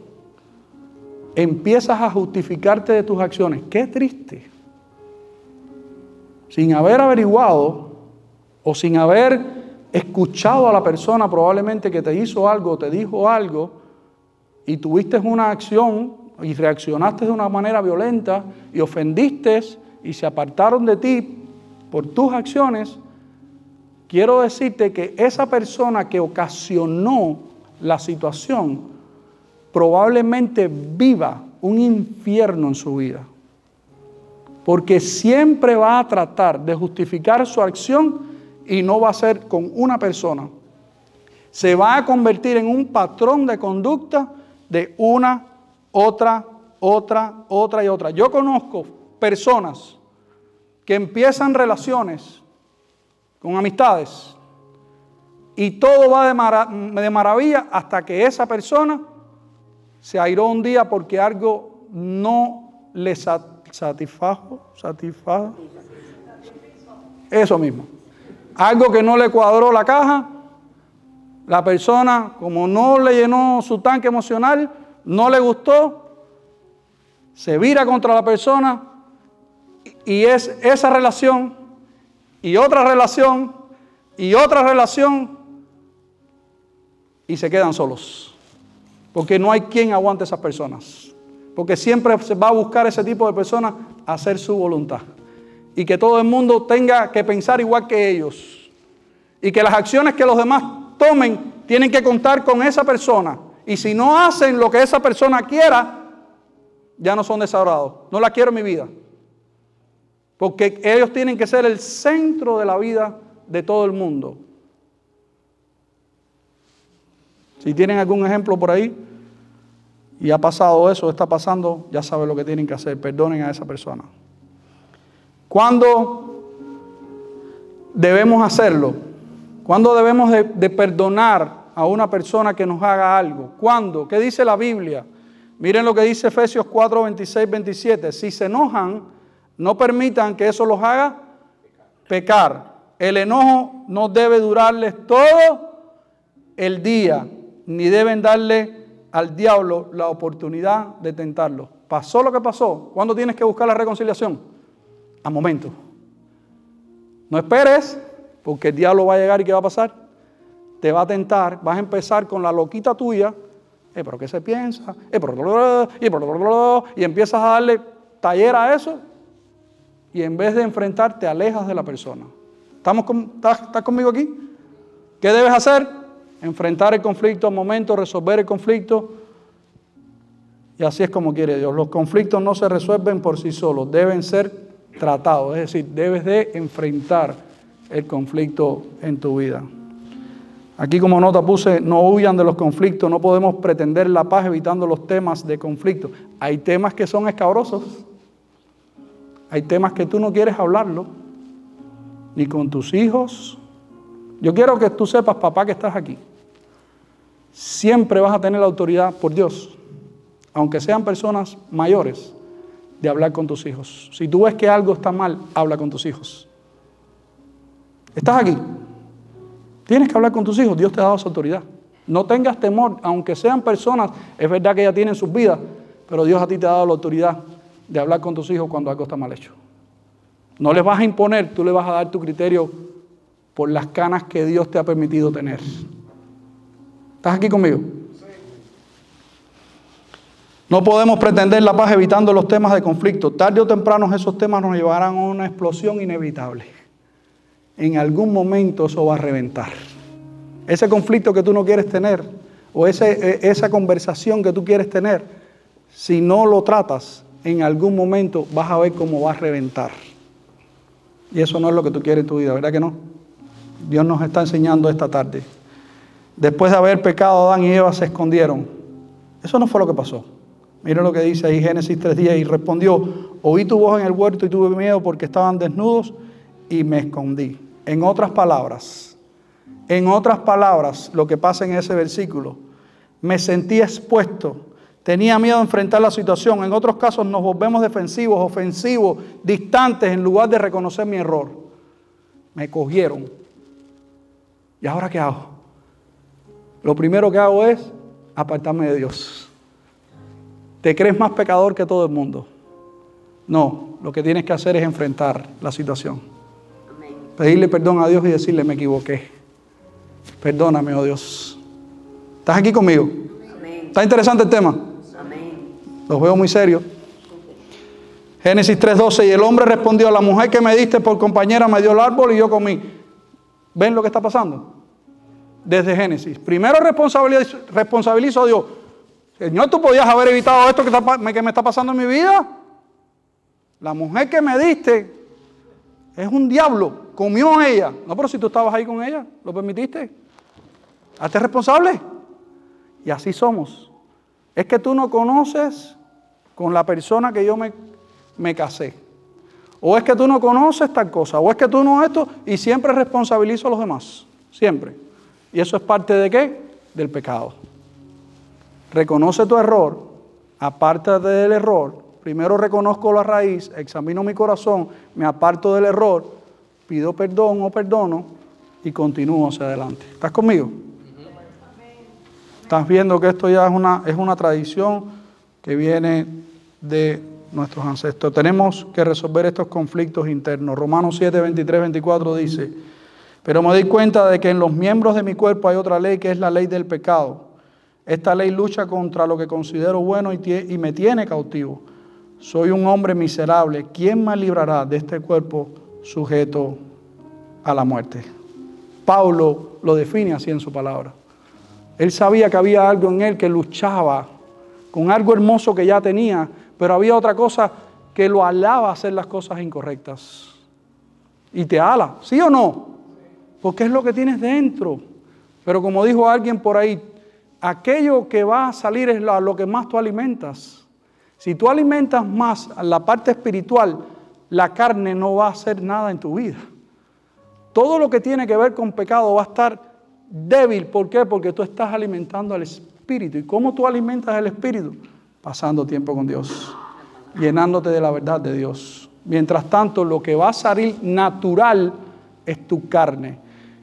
empiezas a justificarte de tus acciones. ¡Qué triste! Sin haber averiguado o sin haber escuchado a la persona probablemente que te hizo algo, te dijo algo, y tuviste una acción y reaccionaste de una manera violenta y ofendiste y se apartaron de ti por tus acciones, quiero decirte que esa persona que ocasionó la situación probablemente viva un infierno en su vida. Porque siempre va a tratar de justificar su acción y no va a ser con una persona. Se va a convertir en un patrón de conducta de una, otra y otra. Yo conozco personas que empiezan relaciones con amistades y todo va de maravilla hasta que esa persona se airó un día porque algo no le satisfajo. Eso mismo. Algo que no le cuadró la caja. La persona, como no le llenó su tanque emocional, no le gustó, se vira contra la persona y es esa relación y otra relación y otra relación y se quedan solos. Porque no hay quien aguante a esas personas. Porque siempre se va a buscar ese tipo de personas a hacer su voluntad. Y que todo el mundo tenga que pensar igual que ellos. Y que las acciones que los demás tomen tienen que contar con esa persona. Y si no hacen lo que esa persona quiera, ya no son desagradados. No la quiero en mi vida. Porque ellos tienen que ser el centro de la vida de todo el mundo. Si tienen algún ejemplo por ahí y ha pasado eso, está pasando, ya saben lo que tienen que hacer. Perdonen a esa persona. ¿Cuándo debemos hacerlo? ¿Cuándo debemos de perdonar a una persona que nos haga algo? ¿Cuándo? ¿Qué dice la Biblia? Miren lo que dice Efesios 4, 26, 27. Si se enojan, no permitan que eso los haga pecar. El enojo no debe durarles todo el día, ni deben darle al diablo la oportunidad de tentarlo. ¿Pasó lo que pasó? ¿Cuándo tienes que buscar la reconciliación? A momento. No esperes, porque el diablo va a llegar y ¿qué va a pasar? Te va a tentar, vas a empezar con la loquita tuya pero ¿qué se piensa? Y empiezas a darle taller a eso y en vez de enfrentar te alejas de la persona. ¿Estás conmigo aquí? ¿Qué debes hacer? Enfrentar el conflicto al momento, resolver el conflicto. Y así es como quiere Dios. Los conflictos no se resuelven por sí solos, deben ser tratados. Es decir, debes de enfrentar el conflicto en tu vida. Aquí como nota puse, no huyan de los conflictos, no podemos pretender la paz evitando los temas de conflicto. Hay temas que son escabrosos, hay temas que tú no quieres hablarlo, ni con tus hijos. Yo quiero que tú sepas, papá, que estás aquí. Siempre vas a tener la autoridad por Dios, aunque sean personas mayores, de hablar con tus hijos. Si tú ves que algo está mal, habla con tus hijos. Estás aquí. Tienes que hablar con tus hijos, Dios te ha dado esa autoridad. No tengas temor, aunque sean personas, es verdad que ya tienen sus vidas, pero Dios a ti te ha dado la autoridad de hablar con tus hijos cuando algo está mal hecho. No les vas a imponer, tú le vas a dar tu criterio por las canas que Dios te ha permitido tener. ¿Estás aquí conmigo? No podemos pretender la paz evitando los temas de conflicto. Tarde o temprano esos temas nos llevarán a una explosión inevitable. En algún momento eso va a reventar. Ese conflicto que tú no quieres tener, o esa conversación que tú quieres tener, si no lo tratas, en algún momento vas a ver cómo va a reventar. Y eso no es lo que tú quieres en tu vida, ¿verdad que no? Dios nos está enseñando esta tarde. Después de haber pecado, Adán y Eva se escondieron. Eso no fue lo que pasó. Miren lo que dice ahí Génesis 3:10. Y respondió, oí tu voz en el huerto y tuve miedo porque estaban desnudos y me escondí. En otras palabras, lo que pasa en ese versículo, me sentí expuesto, tenía miedo de enfrentar la situación. En otros casos nos volvemos defensivos, ofensivos, distantes en lugar de reconocer mi error. Me cogieron. ¿Y ahora qué hago? Lo primero que hago es apartarme de Dios. ¿Te crees más pecador que todo el mundo? No, lo que tienes que hacer es enfrentar la situación. Pedirle perdón a Dios y decirle, me equivoqué. Perdóname, oh Dios. ¿Estás aquí conmigo? Amén. ¿Está interesante el tema? Amén. Los veo muy serios. Génesis 3:12, y el hombre respondió, la mujer que me diste por compañera me dio el árbol y yo comí. ¿Ven lo que está pasando? Desde Génesis. Primero responsabilizo a Dios. Señor, tú podías haber evitado esto que me está pasando en mi vida. La mujer que me diste es un diablo. Comió ella. No, pero si tú estabas ahí con ella, ¿lo permitiste? Hazte responsable. Y así somos. Es que tú no conoces con la persona que yo me casé. O es que tú no conoces tal cosa. O es que tú no esto. Y siempre responsabilizo a los demás. Siempre. ¿Y eso es parte de qué? Del pecado. Reconoce tu error. Apártate del error. Primero reconozco la raíz. Examino mi corazón. Me aparto del error. Pido perdón o perdono y continúo hacia adelante. ¿Estás conmigo? Estás viendo que esto ya es una tradición que viene de nuestros ancestros. Tenemos que resolver estos conflictos internos. Romanos 7, 23, 24 dice, pero me doy cuenta de que en los miembros de mi cuerpo hay otra ley que es la ley del pecado. Esta ley lucha contra lo que considero bueno y me tiene cautivo. Soy un hombre miserable. ¿Quién me librará de este cuerpo sujeto a la muerte? Pablo lo define así en su palabra. Él sabía que había algo en él que luchaba con algo hermoso que ya tenía, pero había otra cosa que lo alaba a hacer las cosas incorrectas. Y te ala, ¿sí o no? Porque es lo que tienes dentro. Pero como dijo alguien por ahí, aquello que va a salir es lo que más tú alimentas. Si tú alimentas más la parte espiritual, la carne no va a hacer nada en tu vida. Todo lo que tiene que ver con pecado va a estar débil. ¿Por qué? Porque tú estás alimentando al espíritu. ¿Y cómo tú alimentas el espíritu? Pasando tiempo con Dios, llenándote de la verdad de Dios. Mientras tanto, lo que va a salir natural es tu carne.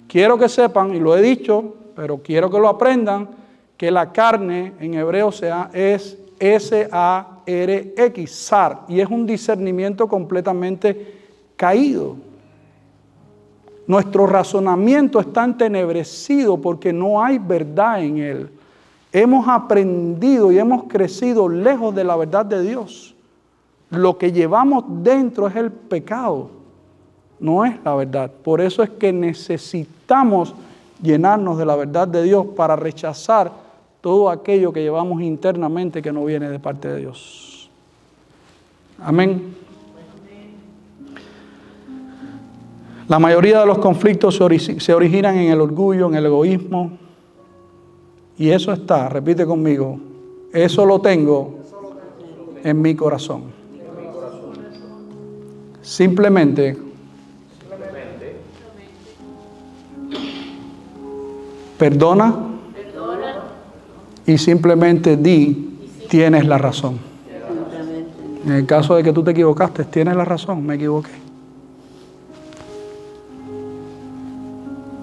Quiero que sepan, y lo he dicho, pero quiero que lo aprendan, que la carne en hebreo es S-A-R-X, Sar, y es un discernimiento completamente caído. Nuestro razonamiento está entenebrecido porque no hay verdad en él. hemos aprendido y hemos crecido lejos de la verdad de Dios. Lo que llevamos dentro es el pecado, no es la verdad. Por eso es que necesitamos llenarnos de la verdad de Dios para rechazar todo aquello que llevamos internamente que no viene de parte de Dios. Amén. La mayoría de los conflictos se originan en el orgullo, en el egoísmo. Y eso está, repite conmigo, eso lo tengo en mi corazón. Simplemente perdona y simplemente di, tienes la razón. En el caso de que tú te equivocaste, tienes la razón, me equivoqué.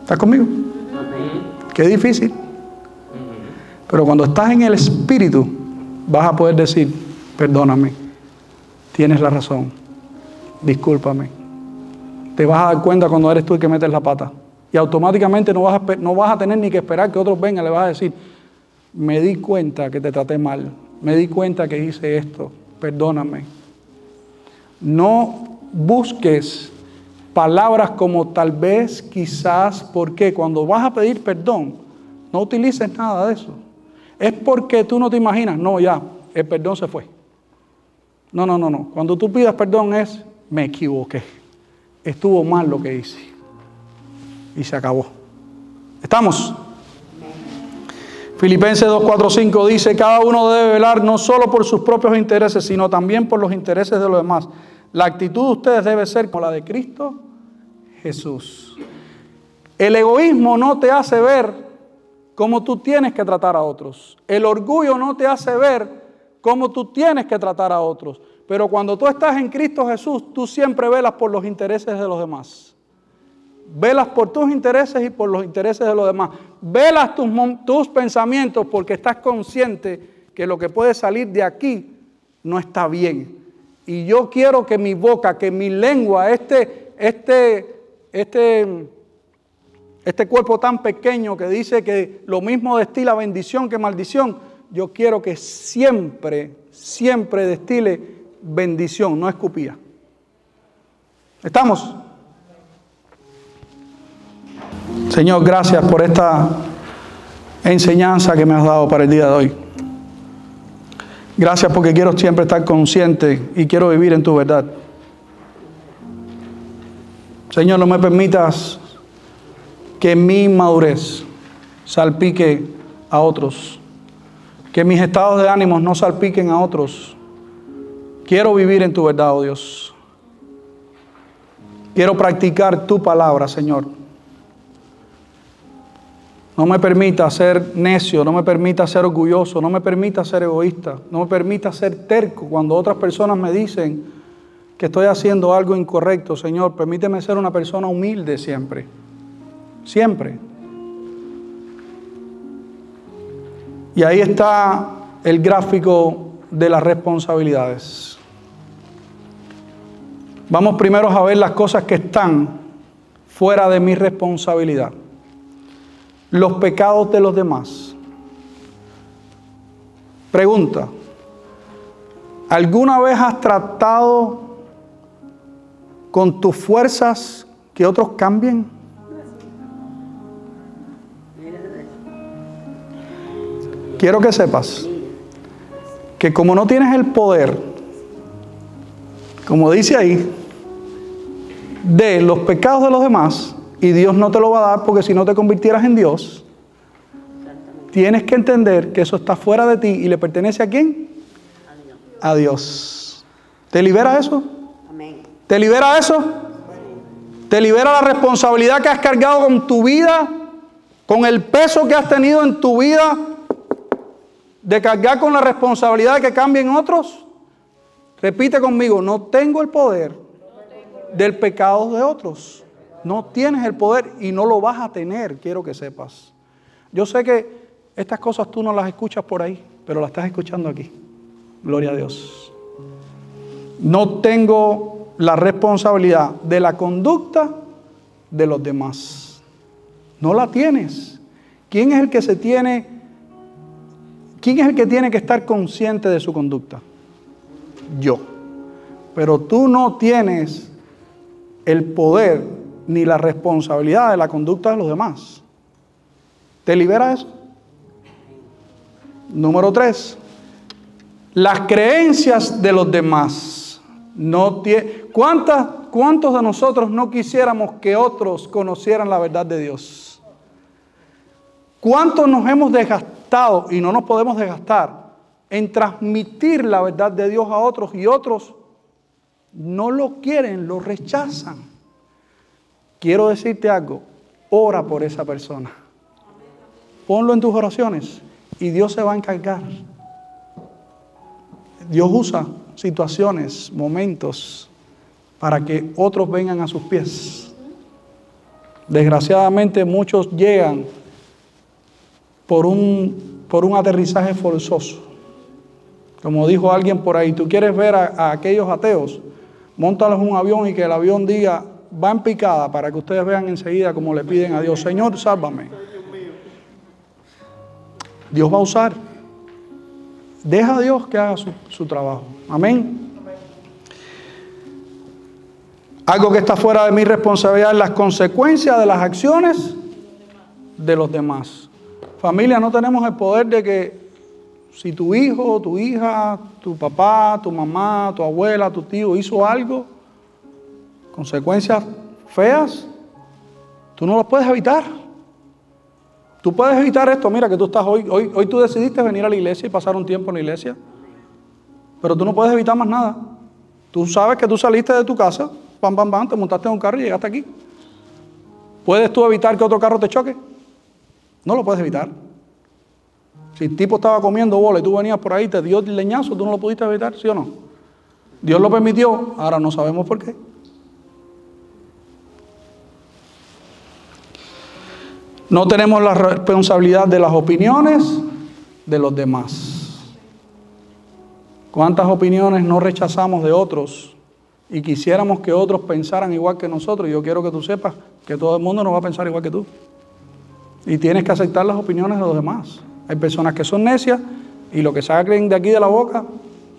¿Estás conmigo? Qué difícil. Pero cuando estás en el Espíritu, vas a poder decir, perdóname, tienes la razón, discúlpame. Te vas a dar cuenta cuando eres tú el que metes la pata. Y automáticamente no vas a tener ni que esperar que otros vengan, le vas a decir, me di cuenta que te traté mal, me di cuenta que hice esto, perdóname. No busques palabras como tal vez, quizás, porque cuando vas a pedir perdón, no utilices nada de eso. Es porque tú no te imaginas, no, ya, el perdón se fue. No. Cuando tú pidas perdón es, me equivoqué, estuvo mal lo que hice. Y se acabó. ¿Estamos? Filipenses 2:4-5 dice, cada uno debe velar no solo por sus propios intereses, sino también por los intereses de los demás. La actitud de ustedes debe ser como la de Cristo Jesús. El egoísmo no te hace ver cómo tú tienes que tratar a otros. El orgullo no te hace ver cómo tú tienes que tratar a otros. Pero cuando tú estás en Cristo Jesús, tú siempre velas por los intereses de los demás. Velas por tus intereses y por los intereses de los demás. Velas tus pensamientos porque estás consciente que lo que puede salir de aquí no está bien. Y yo quiero que mi boca, que mi lengua, este cuerpo tan pequeño que dice que lo mismo destila bendición que maldición, yo quiero que siempre destile bendición, no escupía. ¿Estamos? Señor, gracias por esta enseñanza que me has dado para el día de hoy. Gracias porque quiero siempre estar consciente y quiero vivir en tu verdad. Señor, no me permitas que mi inmadurez salpique a otros, que mis estados de ánimos no salpiquen a otros. Quiero vivir en tu verdad, oh Dios. Quiero practicar tu palabra, Señor. No me permita ser necio, no me permita ser orgulloso, no me permita ser egoísta, no me permita ser terco cuando otras personas me dicen que estoy haciendo algo incorrecto. Señor, permíteme ser una persona humilde siempre. Siempre. Y ahí está el gráfico de las responsabilidades. Vamos primero a ver las cosas que están fuera de mi responsabilidad. Los pecados de los demás. Pregunta: ¿alguna vez has tratado con tus fuerzas que otros cambien? Quiero que sepas que como no tienes el poder, como dice ahí, de los pecados de los demás, y Dios no te lo va a dar porque si no te convirtieras en Dios, tienes que entender que eso está fuera de ti y le pertenece ¿a quién? A Dios. ¿Te libera eso? Amén. ¿Te libera eso? ¿Te libera la responsabilidad que has cargado con tu vida? ¿Con el peso que has tenido en tu vida? ¿De cargar con la responsabilidad de que cambien otros? Repite conmigo: no tengo el poder del pecado de otros. No tienes el poder y no lo vas a tener, quiero que sepas. Yo sé que estas cosas tú no las escuchas por ahí, pero las estás escuchando aquí. Gloria a Dios. No tengo la responsabilidad de la conducta de los demás. No la tienes. ¿Quién es el que se tiene ¿Quién es el que tiene que estar consciente de su conducta? Yo. Pero tú no tienes el poder ni la responsabilidad de la conducta de los demás. ¿Te libera eso? Número 3. Las creencias de los demás. ¿Cuántos de nosotros no quisiéramos que otros conocieran la verdad de Dios? ¿Cuántos nos hemos desgastado y no nos podemos desgastar en transmitir la verdad de Dios a otros y otros no lo quieren, lo rechazan? Quiero decirte algo, ora por esa persona. Ponlo en tus oraciones y Dios se va a encargar. Dios usa situaciones, momentos, para que otros vengan a sus pies. Desgraciadamente muchos llegan por un aterrizaje forzoso. Como dijo alguien por ahí, tú quieres ver a aquellos ateos, móntales un avión y que el avión diga, va en picada, para que ustedes vean enseguida como le piden a Dios, Señor, sálvame. Dios va a usar. Deja a Dios que haga su trabajo. Amén. Algo que está fuera de mi responsabilidad es las consecuencias de las acciones de los demás. Familia, no tenemos el poder de que si tu hijo, tu hija, tu papá, tu mamá, tu abuela, tu tío hizo algo, consecuencias feas, tú no las puedes evitar. Tú puedes evitar esto. Mira que tú estás hoy tú decidiste venir a la iglesia y pasar un tiempo en la iglesia, pero tú no puedes evitar más nada. Tú sabes que tú saliste de tu casa, pam, pam, pam, te montaste en un carro y llegaste aquí. ¿Puedes tú evitar que otro carro te choque? No lo puedes evitar. Si el tipo estaba comiendo bola y tú venías por ahí y te dio el leñazo, tú no lo pudiste evitar, ¿sí o no? Dios lo permitió, ahora no sabemos por qué. No tenemos la responsabilidad de las opiniones de los demás. ¿Cuántas opiniones no rechazamos de otros y quisiéramos que otros pensaran igual que nosotros? Yo quiero que tú sepas que todo el mundo no va a pensar igual que tú. Y tienes que aceptar las opiniones de los demás. Hay personas que son necias y lo que salen de aquí de la boca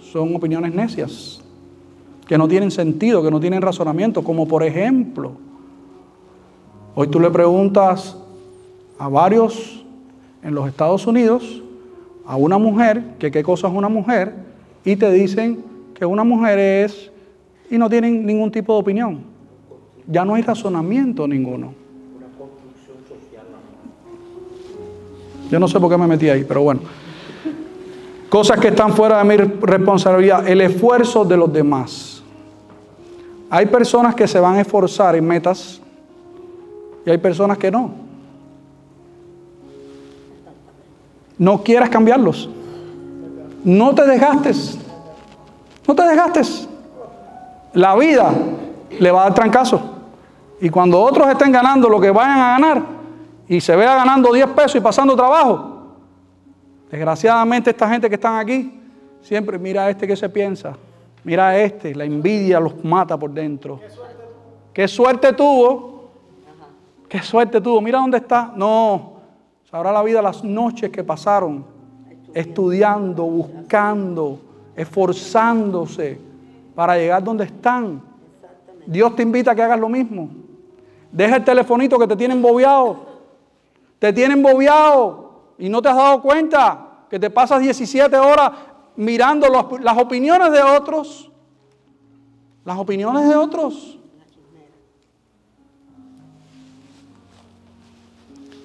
son opiniones necias, que no tienen sentido, que no tienen razonamiento. Como por ejemplo, hoy tú le preguntas a varios en los Estados Unidos, a una mujer, que qué cosa es una mujer, y te dicen que una mujer es, y no tienen ningún tipo de opinión. Ya no hay razonamiento ninguno. Yo no sé por qué me metí ahí, pero bueno. Cosas que están fuera de mi responsabilidad. El esfuerzo de los demás. Hay personas que se van a esforzar en metas y hay personas que no. No quieras cambiarlos. No te desgastes. No te desgastes. La vida le va a dar trancazo. Y cuando otros estén ganando lo que vayan a ganar y se vea ganando 10 pesos y pasando trabajo, desgraciadamente esta gente que están aquí, siempre mira a este que se piensa, mira a este, la envidia los mata por dentro. ¿Qué suerte tuvo? ¿Qué suerte tuvo? Mira dónde está. No, sabrá la vida las noches que pasaron estudiando, buscando, esforzándose para llegar donde están. Dios te invita a que hagas lo mismo. Deja el telefonito que te tiene embobiado. Te tienen bobeado y no te has dado cuenta que te pasas 17 horas mirando las opiniones de otros. Las opiniones de otros.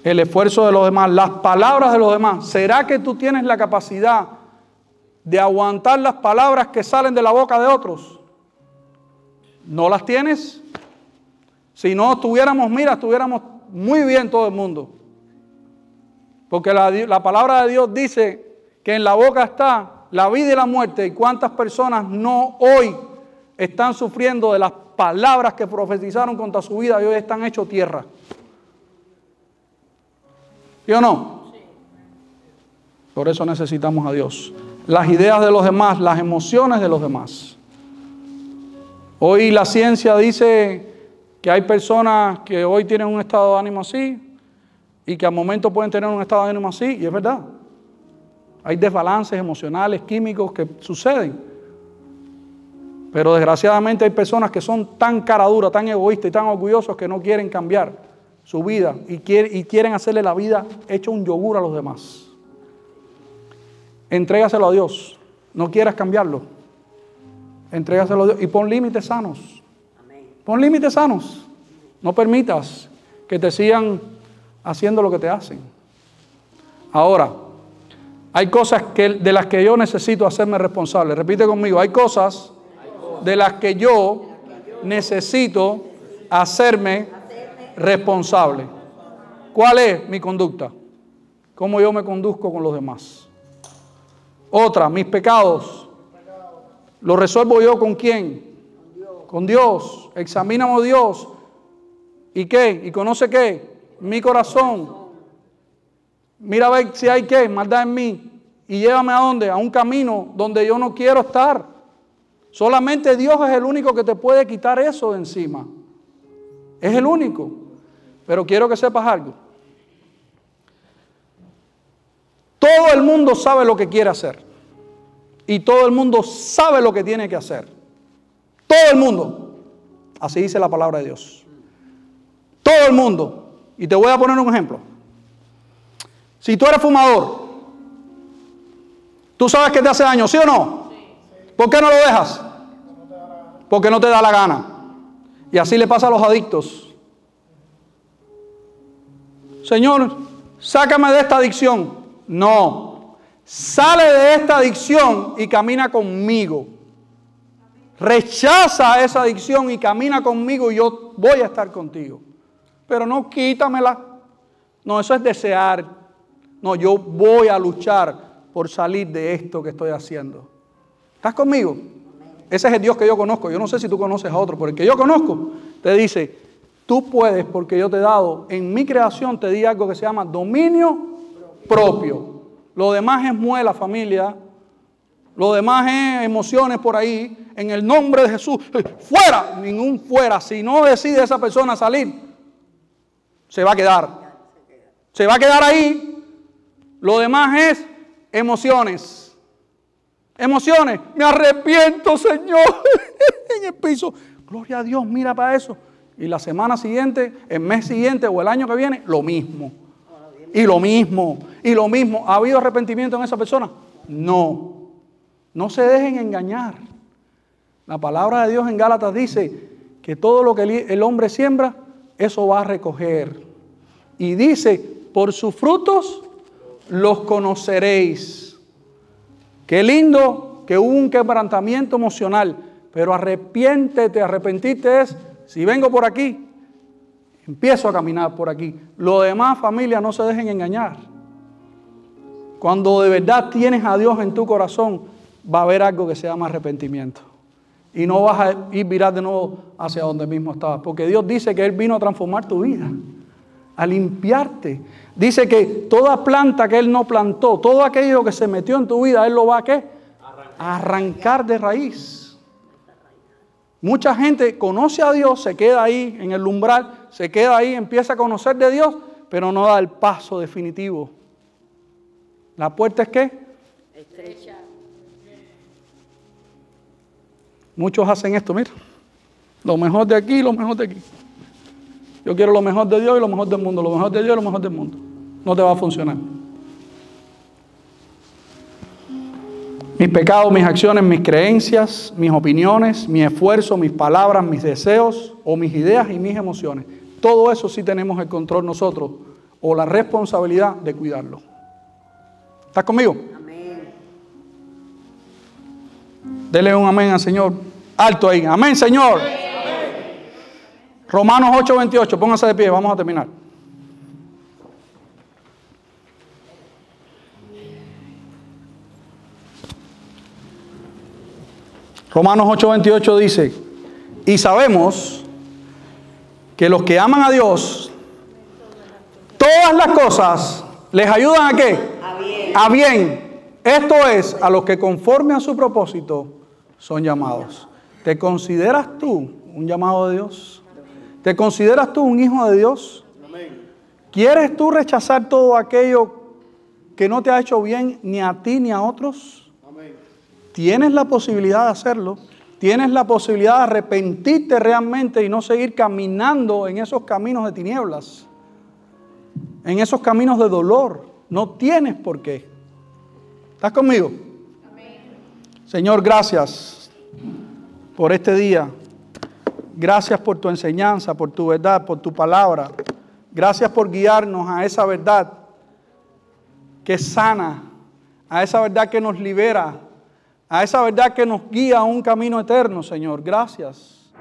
El esfuerzo de los demás, las palabras de los demás. ¿Será que tú tienes la capacidad de aguantar las palabras que salen de la boca de otros? ¿No las tienes? Si no estuviéramos muy bien todo el mundo. Porque la palabra de Dios dice que en la boca está la vida y la muerte. ¿Y cuántas personas no hoy están sufriendo de las palabras que profetizaron contra su vida y hoy están hechos tierra? ¿Sí o no? Por eso necesitamos a Dios. Las ideas de los demás, las emociones de los demás. Hoy la ciencia dice que hay personas que hoy tienen un estado de ánimo así y que al momento pueden tener un estado de ánimo así, y es verdad. Hay desbalances emocionales, químicos que suceden. Pero desgraciadamente hay personas que son tan cara dura, tan egoístas y tan orgullosos que no quieren cambiar su vida y quieren hacerle la vida hecho un yogur a los demás. Entrégaselo a Dios. No quieras cambiarlo. Entrégaselo a Dios y pon límites sanos. Pon límites sanos. No permitas que te sigan haciendo lo que te hacen. Ahora, hay cosas de las que yo necesito hacerme responsable. Repite conmigo, hay cosas de las que yo necesito hacerme responsable. ¿Cuál es mi conducta? ¿Cómo yo me conduzco con los demás? Otra, mis pecados. ¿Los resuelvo yo con quién? Con Dios. Examíname, Dios. ¿Y qué? ¿Y conoce qué? Mi corazón. Mira a ver si hay qué, maldad en mí. Y llévame a dónde? A un camino donde yo no quiero estar. Solamente Dios es el único que te puede quitar eso de encima. Es el único. Pero quiero que sepas algo. Todo el mundo sabe lo que quiere hacer. Y todo el mundo sabe lo que tiene que hacer. Todo el mundo. Así dice la palabra de Dios. Todo el mundo. Y te voy a poner un ejemplo. Si tú eres fumador, tú sabes que te hace daño, ¿sí o no? ¿Por qué no lo dejas? Porque no te da la gana. Y así le pasa a los adictos. Señor, sácame de esta adicción. No. Sale de esta adicción y camina conmigo. Rechaza esa adicción y camina conmigo y yo voy a estar contigo. Pero no quítamela. No, eso es desear. No, yo voy a luchar por salir de esto que estoy haciendo. ¿Estás conmigo? Ese es el Dios que yo conozco. Yo no sé si tú conoces a otro, pero el que yo conozco te dice, tú puedes porque yo te he dado, en mi creación te di algo que se llama dominio propio. Lo demás es muela, familia. Lo demás es emociones por ahí. En el nombre de Jesús, fuera, ningún fuera. Si no decide esa persona salir, se va a quedar. Se va a quedar ahí. Lo demás es emociones. Emociones. Me arrepiento, Señor. En el piso. Gloria a Dios, mira para eso. Y la semana siguiente, el mes siguiente o el año que viene, lo mismo. Y lo mismo. Y lo mismo. ¿Ha habido arrepentimiento en esa persona? No. No se dejen engañar. La palabra de Dios en Gálatas dice que todo lo que el hombre siembra, eso va a recoger. Y dice, por sus frutos los conoceréis. Qué lindo que hubo un quebrantamiento emocional, pero arrepiéntete. Arrepentirte es, si vengo por aquí, empiezo a caminar por aquí. Lo demás, familia, no se dejen engañar. Cuando de verdad tienes a Dios en tu corazón, va a haber algo que se llama arrepentimiento. Y no vas a ir virar de nuevo hacia donde mismo estabas. Porque Dios dice que Él vino a transformar tu vida, a limpiarte. Dice que toda planta que Él no plantó, todo aquello que se metió en tu vida, Él lo va a ¿qué? A arrancar de raíz. Mucha gente conoce a Dios, se queda ahí en el umbral, se queda ahí, empieza a conocer de Dios, pero no da el paso definitivo. ¿La puerta es qué? Estrecha. Muchos hacen esto, mira. Lo mejor de aquí y lo mejor de aquí. Yo quiero lo mejor de Dios y lo mejor del mundo. Lo mejor de Dios y lo mejor del mundo. No te va a funcionar. Mis pecados, mis acciones, mis creencias, mis opiniones, mi esfuerzo, mis palabras, mis deseos o mis ideas y mis emociones. Todo eso sí tenemos el control nosotros o la responsabilidad de cuidarlo. ¿Estás conmigo? Amén. Dele un amén al Señor. Alto ahí. Amén, Señor. Amén. Romanos 8:28. Póngase de pie. Vamos a terminar. Romanos 8:28 dice, y sabemos que los que aman a Dios, todas las cosas les ayudan ¿a qué? A bien. A bien. Esto es, a los que conforme a su propósito son llamados. ¿Te consideras tú un llamado de Dios? ¿Te consideras tú un hijo de Dios? ¿Quieres tú rechazar todo aquello que no te ha hecho bien ni a ti ni a otros? Tienes la posibilidad de hacerlo. Tienes la posibilidad de arrepentirte realmente y no seguir caminando en esos caminos de tinieblas, en esos caminos de dolor. No tienes por qué. ¿Estás conmigo? Amén. Señor, gracias por este día. Gracias por tu enseñanza, por tu verdad, por tu palabra. Gracias por guiarnos a esa verdad que sana, a esa verdad que nos libera, a esa verdad que nos guía a un camino eterno, Señor. Gracias.